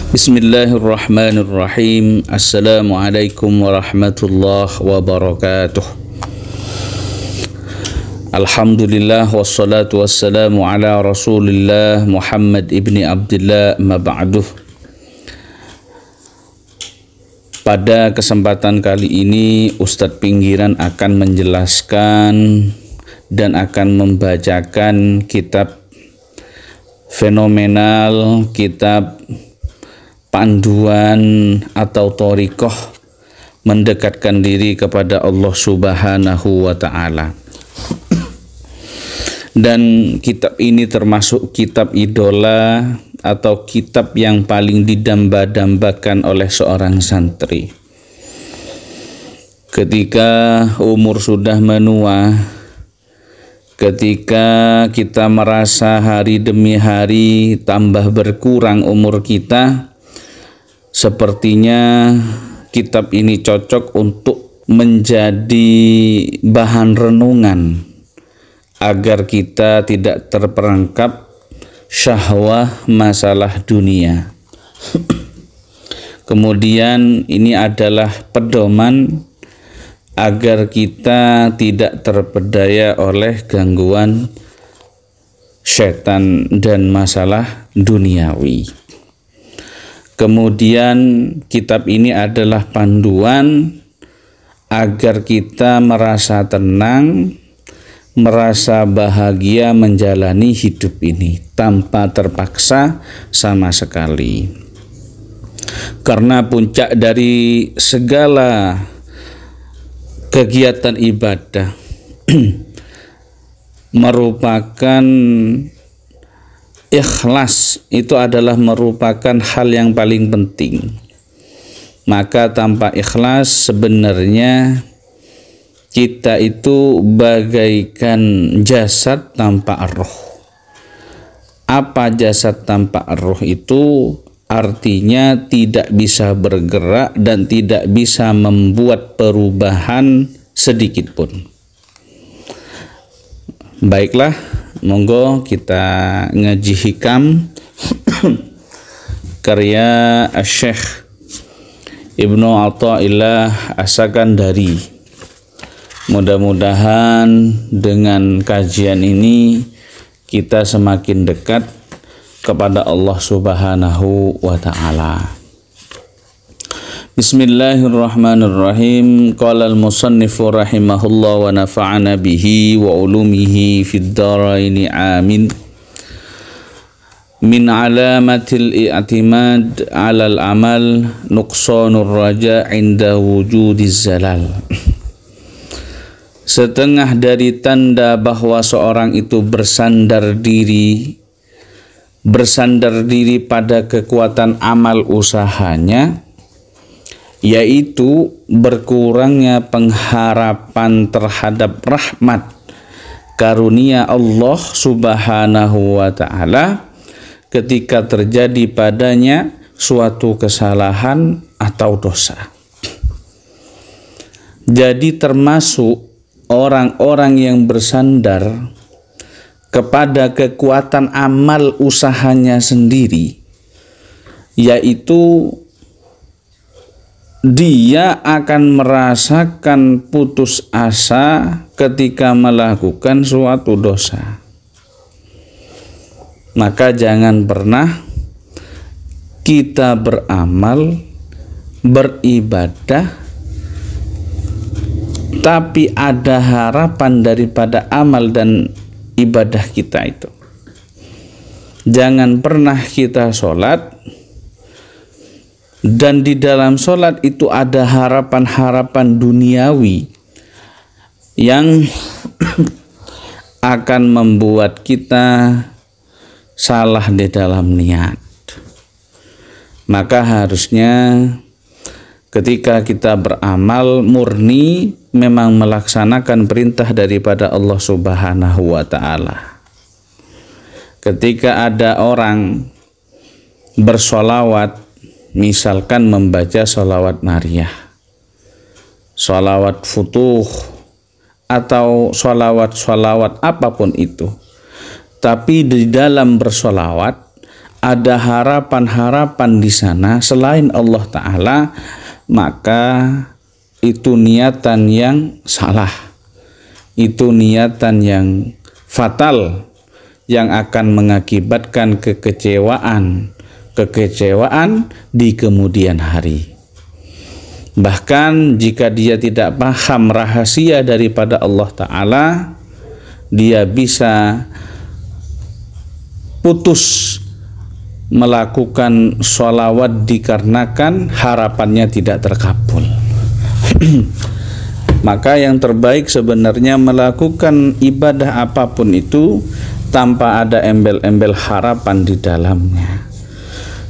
Bismillahirrahmanirrahim. Assalamualaikum warahmatullahi wabarakatuh. Alhamdulillah wassalatu wassalamu ala Rasulillah Muhammad ibni Abdullah ma ba'duh. Pada kesempatan kali ini Ustadz Pinggiran akan menjelaskan dan akan membacakan kitab fenomenal, kitab panduan atau thoriqah mendekatkan diri kepada Allah Subhanahu wa ta'ala. Dan kitab ini termasuk kitab idola atau kitab yang paling didamba-dambakan oleh seorang santri. Ketika umur sudah menua, ketika kita merasa hari demi hari tambah berkurang umur kita, sepertinya kitab ini cocok untuk menjadi bahan renungan agar kita tidak terperangkap syahwah masalah dunia. Kemudian ini adalah pedoman agar kita tidak terpedaya oleh gangguan setan dan masalah duniawi. Kemudian kitab ini adalah panduan agar kita merasa tenang, merasa bahagia menjalani hidup ini tanpa terpaksa sama sekali. Karena puncak dari segala kegiatan ibadah merupakan ikhlas, itu adalah merupakan hal yang paling penting. Maka tanpa ikhlas sebenarnya kita itu bagaikan jasad tanpa roh. Apa jasad tanpa roh itu? Artinya tidak bisa bergerak dan tidak bisa membuat perubahan sedikit pun. Baiklah, monggo kita ngaji hikam karya Syekh Ibnu Athaillah As-Sakandari. Mudah-mudahan dengan kajian ini kita semakin dekat kepada Allah Subhanahu wa ta'ala. Bismillahirrahmanirrahim. Qala al-musannifu rahimahullah wa nafa'ana bihi wa ulumihi fid dharaini amin. Min alamatil i'timad 'alal amal nuqsanur raja' 'inda wujudiz zalal. Setengah dari tanda bahwa seorang itu bersandar diri pada kekuatan amal usahanya, yaitu berkurangnya pengharapan terhadap rahmat karunia Allah Subhanahu wa ta'ala ketika terjadi padanya suatu kesalahan atau dosa. Jadi termasuk orang-orang yang bersandar kepada kekuatan amal usahanya sendiri, yaitu dia akan merasakan putus asa ketika melakukan suatu dosa. Maka jangan pernah kita beramal, beribadah, tapi ada harapan daripada amal dan ibadah kita itu. Jangan pernah kita sholat dan di dalam sholat itu ada harapan-harapan duniawi yang akan membuat kita salah di dalam niat. Maka harusnya ketika kita beramal murni memang melaksanakan perintah daripada Allah Subhanahu wa ta'ala. Ketika ada orang bersolawat, misalkan membaca solawat Nariyah, solawat futuh, atau solawat apapun itu, tapi di dalam bersolawat ada harapan-harapan di sana selain Allah Ta'ala, maka itu niatan yang salah, itu niatan yang fatal, yang akan mengakibatkan kekecewaan di kemudian hari. Bahkan jika dia tidak paham rahasia daripada Allah Ta'ala, dia bisa putus melakukan sholawat dikarenakan harapannya tidak terkabul. Maka yang terbaik sebenarnya melakukan ibadah apapun itu tanpa ada embel-embel harapan di dalamnya,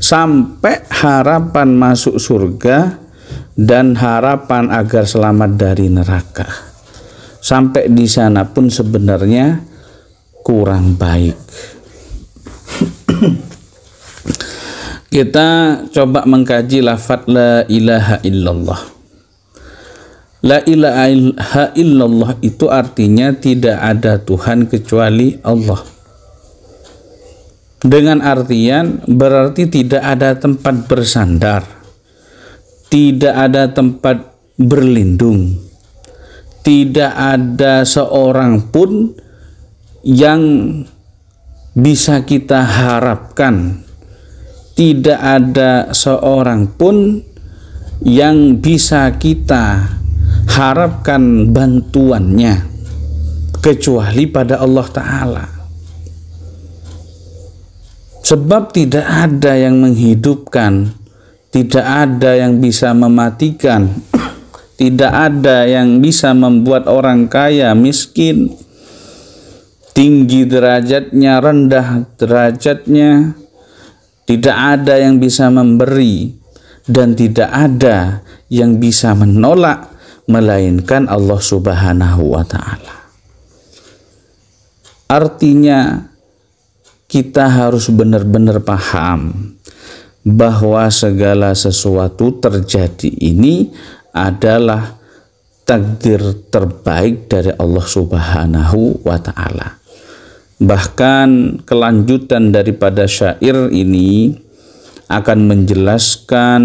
sampai harapan masuk surga dan harapan agar selamat dari neraka. Sampai di sana pun sebenarnya kurang baik. Kita coba mengkaji lafaz la ilaha illallah. La ilaha illallah itu artinya tidak ada Tuhan kecuali Allah. Dengan artian berarti tidak ada tempat bersandar, tidak ada tempat berlindung, tidak ada seorang pun yang bisa kita harapkan, tidak ada seorang pun yang bisa kita harapkan bantuannya kecuali pada Allah Ta'ala. Sebab tidak ada yang menghidupkan, tidak ada yang bisa mematikan, tidak ada yang bisa membuat orang kaya miskin, tinggi derajatnya, rendah derajatnya. Tidak ada yang bisa memberi dan tidak ada yang bisa menolak melainkan Allah Subhanahu wa Ta'ala. Artinya kita harus benar-benar paham bahwa segala sesuatu terjadi ini adalah takdir terbaik dari Allah Subhanahu wa Ta'ala. Bahkan kelanjutan daripada syair ini akan menjelaskan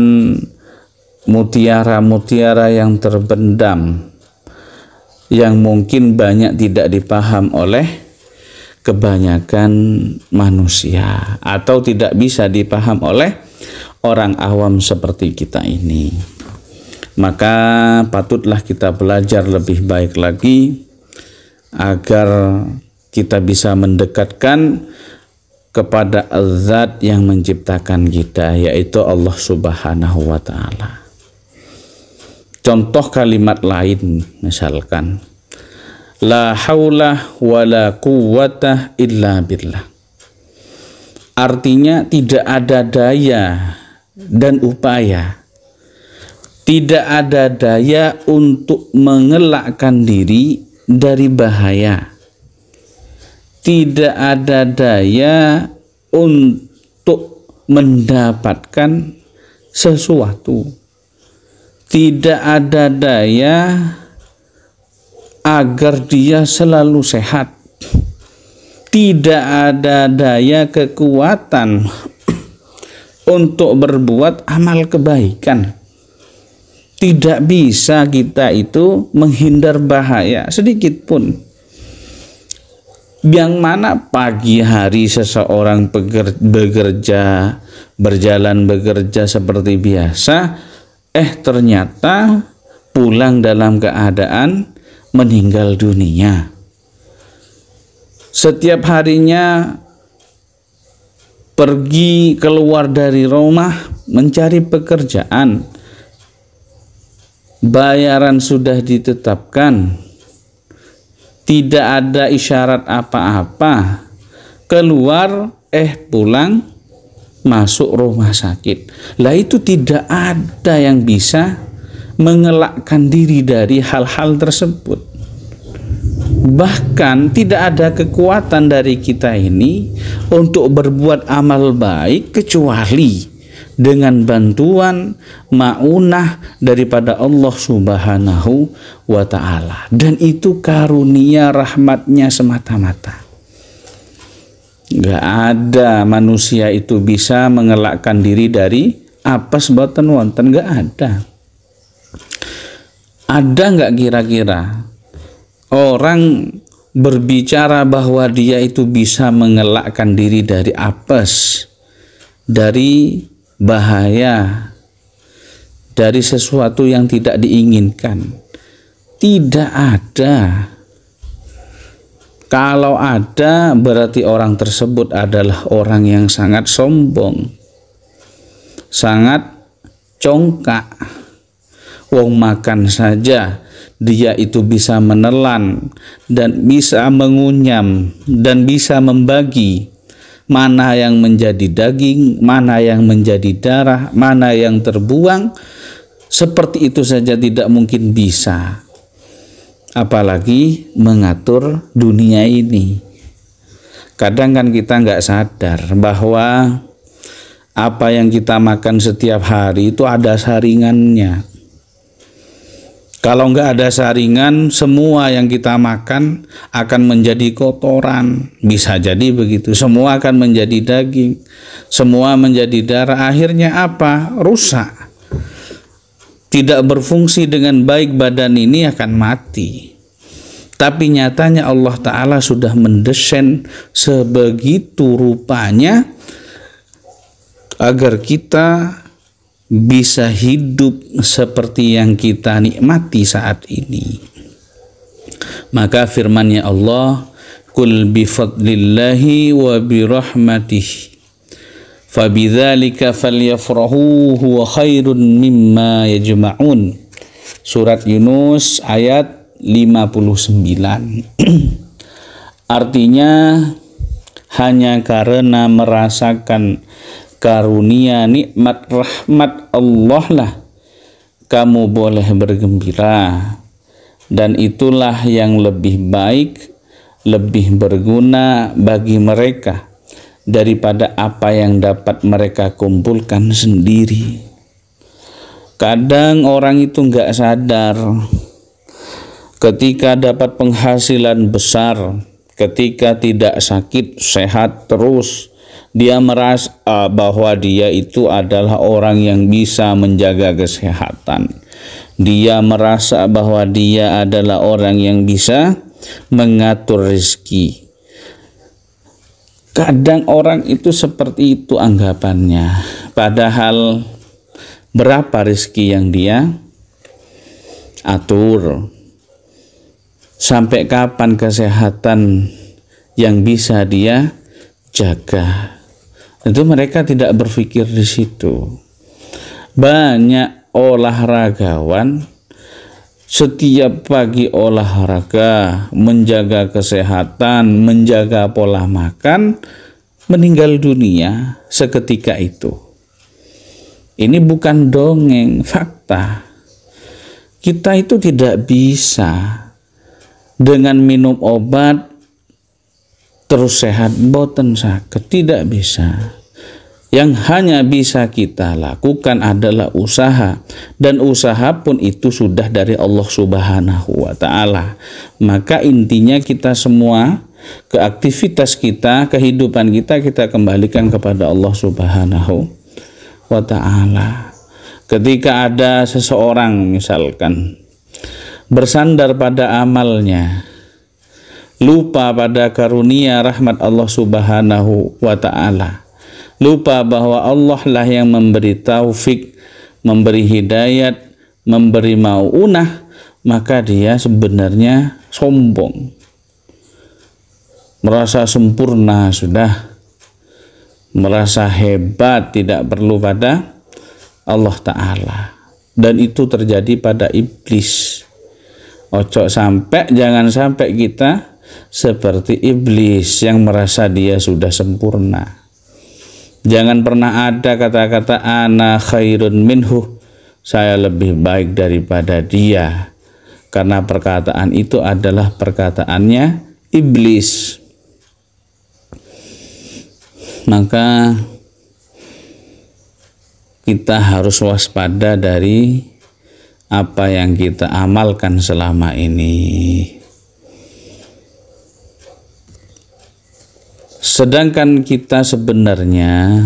mutiara-mutiara yang terbendam yang mungkin banyak tidak dipaham oleh kebanyakan manusia atau tidak bisa dipaham oleh orang awam seperti kita ini. Maka patutlah kita belajar lebih baik lagi agar kita bisa mendekatkan kepada Zat yang menciptakan kita, yaitu Allah Subhanahu wa Ta'ala. Contoh kalimat lain misalkan la haula wala quwwata illa billah. Artinya tidak ada daya dan upaya, tidak ada daya untuk mengelakkan diri dari bahaya, tidak ada daya untuk mendapatkan sesuatu, tidak ada daya agar dia selalu sehat, tidak ada daya kekuatan untuk berbuat amal kebaikan. Tidak bisa kita itu menghindar bahaya sedikit pun. Yang mana pagi hari seseorang bekerja, berjalan bekerja seperti biasa, ternyata pulang dalam keadaan meninggal dunia. Setiap harinya pergi keluar dari rumah mencari pekerjaan, bayaran sudah ditetapkan, tidak ada isyarat apa-apa, keluar pulang masuk rumah sakit. Lah itu tidak ada yang bisa mengelakkan diri dari hal-hal tersebut. Bahkan tidak ada kekuatan dari kita ini untuk berbuat amal baik kecuali dengan bantuan ma'unah daripada Allah Subhanahu wa Ta'ala, dan itu karunia rahmatnya semata-mata. Nggak ada manusia itu bisa mengelakkan diri dari apes boten wonten, nggak ada. Ada nggak kira-kira orang berbicara bahwa dia itu bisa mengelakkan diri dari apes, dari bahaya, dari sesuatu yang tidak diinginkan? Tidak ada. Kalau ada, berarti orang tersebut adalah orang yang sangat sombong, sangat congkak. Wong makan saja dia itu bisa menelan dan bisa mengunyam dan bisa membagi mana yang menjadi daging, mana yang menjadi darah, mana yang terbuang. Seperti itu saja tidak mungkin bisa, apalagi mengatur dunia ini. Kadang kan kita nggak sadar bahwa apa yang kita makan setiap hari itu ada saringannya. Kalau nggak ada saringan, semua yang kita makan akan menjadi kotoran. Bisa jadi begitu. Semua akan menjadi daging, semua menjadi darah. Akhirnya apa? Rusak. Tidak berfungsi dengan baik, badan ini akan mati. Tapi nyatanya Allah Ta'ala sudah mendesain sebegitu rupanya agar kita bisa hidup seperti yang kita nikmati saat ini. Maka firman-Nya Allah, "Qul bi fadlillahi wa bi rahmatihi fabidzalika falyafrahu huwa khairun mimma yajma'un." Surat Yunus ayat 59. Artinya, hanya karena merasakan karunia nikmat rahmat Allah lah kamu boleh bergembira, dan itulah yang lebih baik, lebih berguna bagi mereka daripada apa yang dapat mereka kumpulkan sendiri. Kadang orang itu nggak sadar, ketika dapat penghasilan besar, ketika tidak sakit, sehat terus, dia merasa bahwa dia itu adalah orang yang bisa menjaga kesehatan. Dia merasa bahwa dia adalah orang yang bisa mengatur rezeki. Kadang orang itu seperti itu anggapannya. Padahal berapa rezeki yang dia atur? Sampai kapan kesehatan yang bisa dia jaga? Itu mereka tidak berpikir di situ. Banyak olahragawan setiap pagi olahraga, menjaga kesehatan, menjaga pola makan, meninggal dunia seketika itu. Ini bukan dongeng, fakta. Kita itu tidak bisa dengan minum obat terus sehat boten sakit, tidak bisa. Yang hanya bisa kita lakukan adalah usaha, dan usaha pun itu sudah dari Allah Subhanahu wa Ta'ala. Maka intinya kita semua, ke aktivitas kita, kehidupan kita kembalikan kepada Allah Subhanahu wa Ta'ala. Ketika ada seseorang misalkan bersandar pada amalnya, lupa pada karunia rahmat Allah Subhanahu wa Ta'ala, lupa bahwa Allah lah yang memberi taufik, memberi hidayat, memberi mau'unah, maka dia sebenarnya sombong, merasa sempurna sudah, merasa hebat, tidak perlu pada Allah Ta'ala. Dan itu terjadi pada iblis. Jangan sampai kita seperti iblis yang merasa dia sudah sempurna. Jangan pernah ada kata-kata ana khairun minhu, saya lebih baik daripada dia, karena perkataan itu adalah perkataannya iblis. Maka kita harus waspada dari apa yang kita amalkan selama ini. Sedangkan kita sebenarnya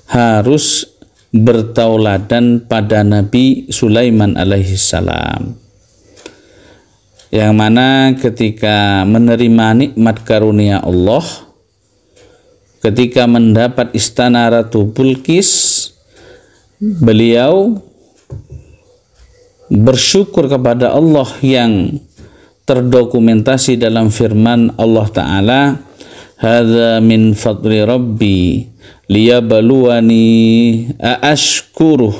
harus bertauladan pada Nabi Sulaiman alaihissalam, yang mana ketika menerima nikmat karunia Allah, ketika mendapat istana Ratu Bilqis, beliau bersyukur kepada Allah yang terdokumentasi dalam firman Allah Ta'ala, hadza min fadli rabbi liyabluwani aashkuruh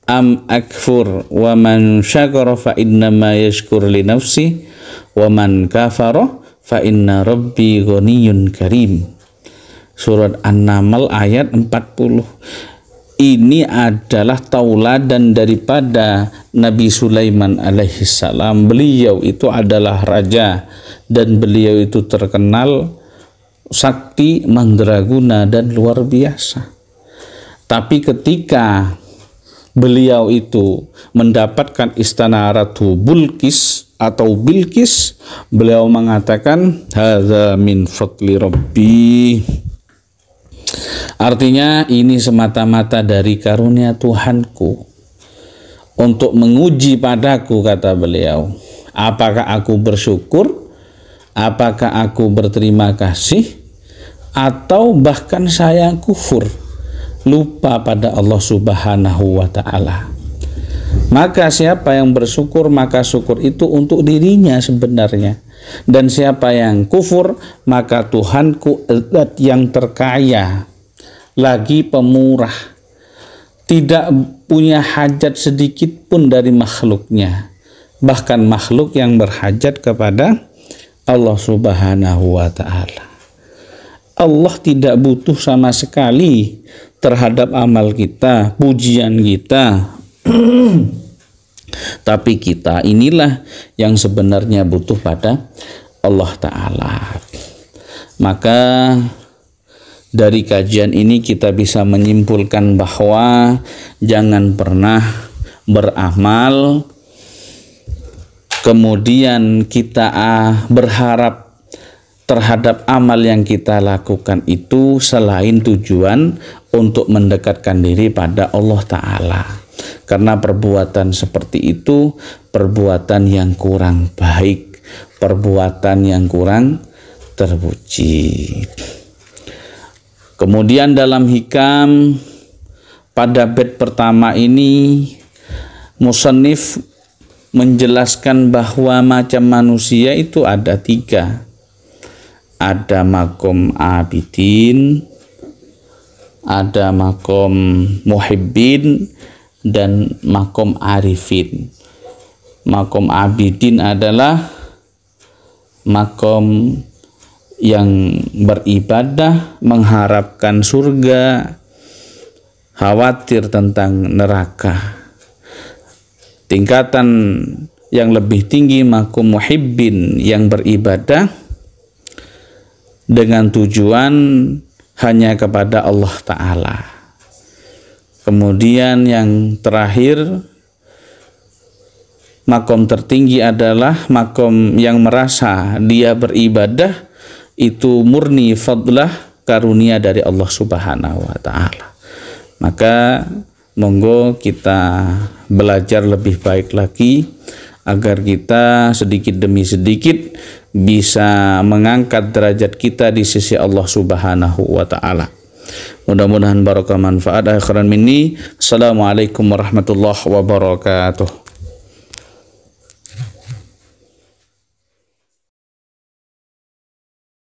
am akfur wa man syakara fa innama yashkur li nafsi wa man kafara fa inna rabbi ghaniyyun karim. Surat An-Naml ayat 40. Ini adalah tauladan daripada Nabi Sulaiman alaihissalam. Beliau itu adalah raja dan beliau itu terkenal sakti, mandraguna dan luar biasa. Tapi ketika beliau itu mendapatkan istana Ratu Bilqis atau Bilqis, beliau mengatakan hadza min fadli rabbi. Artinya ini semata-mata dari karunia Tuhanku untuk menguji padaku, kata beliau, apakah aku bersyukur, apakah aku berterima kasih, atau bahkan saya kufur, lupa pada Allah Subhanahu wa Ta'ala. Maka siapa yang bersyukur, maka syukur itu untuk dirinya sebenarnya. Dan siapa yang kufur, maka Tuhanku zat yang terkaya, lagi pemurah, tidak punya hajat sedikit pun dari makhluknya. Bahkan makhluk yang berhajat kepada Allah Subhanahu wa Ta'ala. Allah tidak butuh sama sekali terhadap amal kita, pujian kita. Tapi kita inilah yang sebenarnya butuh pada Allah Ta'ala. Maka dari kajian ini kita bisa menyimpulkan bahwa jangan pernah beramal kemudian kita berharap terhadap amal yang kita lakukan itu selain tujuan untuk mendekatkan diri pada Allah Ta'ala. Karena perbuatan seperti itu perbuatan yang kurang baik, perbuatan yang kurang terpuji. Kemudian dalam hikam pada bait pertama ini musannif menjelaskan bahwa macam manusia itu ada 3. Ada makom abidin, ada makom muhibbin, dan makom arifin. Makom abidin adalah makom yang beribadah, mengharapkan surga, khawatir tentang neraka. Tingkatan yang lebih tinggi makom muhibbin, yang beribadah dengan tujuan hanya kepada Allah Ta'ala. Kemudian yang terakhir, makom tertinggi adalah makom yang merasa dia beribadah itu murni fadlah, karunia dari Allah Subhanahu wa Ta'ala. Maka monggo kita belajar lebih baik lagi agar kita sedikit demi sedikit bisa mengangkat derajat kita di sisi Allah Subhanahu wa Ta'ala. Mudah-mudahan barokah manfaat. Akhiran minni, assalamualaikum warahmatullahi wabarakatuh.